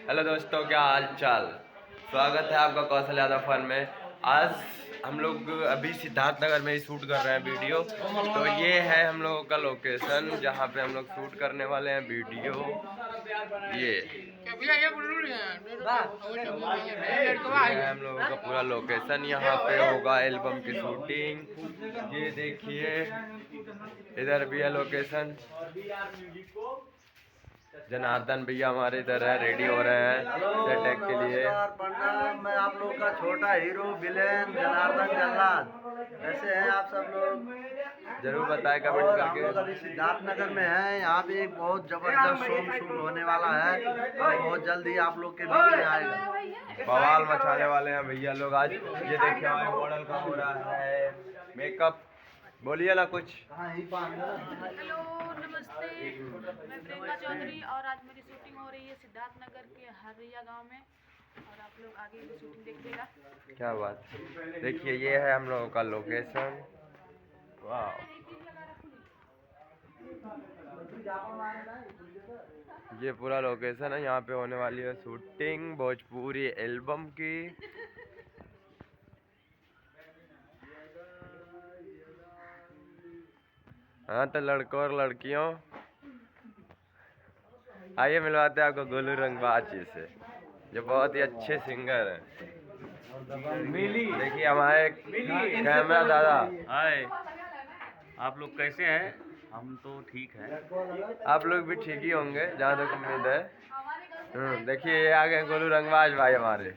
Hello दोस्तों, क्या हाल चाल। स्वागत है आपका कौशल यादव फन में। आज हम लोग अभी सिद्धार्थ नगर में ही शूट कर रहे हैं वीडियो। तो ये है हम लोगों का लोकेशन जहाँ पे हम लोग शूट करने वाले हैं वीडियो। ये है हम लोगों का पूरा लोकेशन। यहाँ पे होगा एल्बम की शूटिंग। ये देखिए, इधर भी है लोकेशन। जनार्दन भैया हमारे इधर है, रेडी हो रहे हैं सेट के लिए। प्रणाम, मैं आप लोग का छोटा हीरो विलेन जनार्दन जल्लाद। कैसे हैं आप सब लोग? जरूर बताएं कमेंट और हम करके। लोग अभी सिद्धार्थ नगर में हैं। यहाँ पे एक बहुत जबरदस्त सॉन्ग शूट होने वाला है और बहुत जल्दी आप लोग के बीच में आएगा। बवाल मचाने वाले हैं भैया लोग आज। ये देखिए हमारे मॉडल का हो रहा है मेकअप। बोलिए ना कुछ। हेलो नमस्ते, मैं प्रियंका चौधरी और आज मेरी शूटिंग हो रही है सिद्धार्थ नगर के हरिया गांव में और आप लोग आगे की शूटिंग देखिएगा। क्या बात है। देखिए ये है हम लोगों का लोकेशन। वाह, ये पूरा लोकेशन है। यहाँ पे होने वाली है शूटिंग भोजपुरी एल्बम की। हाँ तो लड़कों और लड़कियों, आइए मिलवाते हैं आपको गोलू रंगबाज से, जो बहुत ही अच्छे सिंगर हैं। देखिए हमारे कैमरा दादा। हाय, आप लोग कैसे हैं? हम तो ठीक हैं। आप लोग भी ठीक ही होंगे जहाँ तक उम्मीद है। देखिए ये आ गए गोलू रंगबाज भाई हमारे।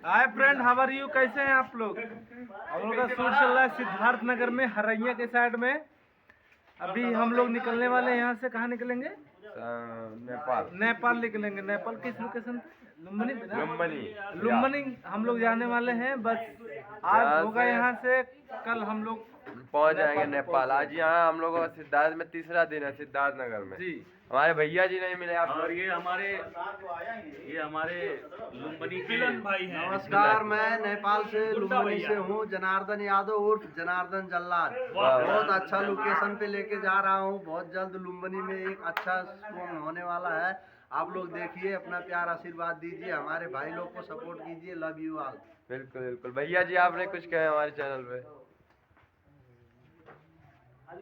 Hi friend, how are you? कैसे हैं आप लोग? हम लोग का शूट चल रहा है सिद्धार्थ नगर में, हरैया के साइड में। अभी हम लोग निकलने वाले हैं यहाँ से। कहाँ निकलेंगे? नेपाल। नेपाल निकलेंगे। नेपाल किस लोकेशन पे? लुम्बिनी पे ना? लुम्बिनी। लुम्बिनी हम लोग जाने वाले हैं। बस आज होगा यहाँ से, कल हम लोग पहुँच जाएंगे नेपाल। आज यहाँ हम लोगों का सिद्धार्थ में तीसरा दिन है सिद्धार्थ नगर में। जी। हमारे भैया जी नहीं मिले आप। और ये हमारे लुम्बिनी के भाई हैं। नमस्कार, मैं नेपाल से लुम्बिनी से हूँ। जनार्दन यादव उर्फ जनार्दन जल्लाद। बहुत अच्छा लोकेशन पे लेके जा रहा हूँ। बहुत जल्द लुम्बिनी में एक अच्छा शो होने वाला है। आप लोग देखिए, अपना प्यार आशीर्वाद दीजिए, हमारे भाई लोग को सपोर्ट कीजिए। Love you all. बिल्कुल बिल्कुल। भैया जी आपने कुछ कहा हमारे चैनल पे?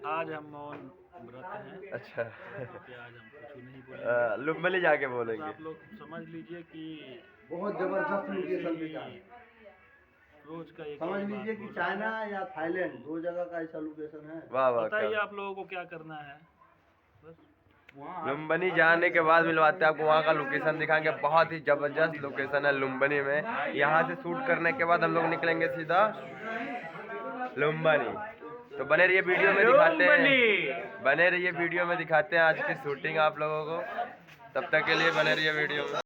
आज हम मौन व्रत हैं। अच्छा। कि आज हम कुछ नहीं बोलेंगे। लुम्बिनी जाके तो बोलेंगे। आप लोग समझ लीजिए कि बहुत जबरदस्त लोकेशन पे जा रहे हैं। रोज का एक समझ लीजिए कि चाइना या थाईलैंड, दो जगह का ऐसा लोकेशन है। वाह वाह। बताइए आप लोगों को क्या करना है। बस लुम्बिनी जाने के बाद मिलवाते हैं आपको, वहाँ का लोकेशन दिखाएंगे। बहुत ही जबरदस्त लोकेशन है लुम्बिनी में। यहाँ से शूट करने के बाद हम लोग निकलेंगे सीधा लुम्बिनी। तो बने रहिए वीडियो में, दिखाते हैं। बने रहिए वीडियो में, दिखाते हैं आज की शूटिंग आप लोगों को। तब तक के लिए बने रहिए वीडियो में।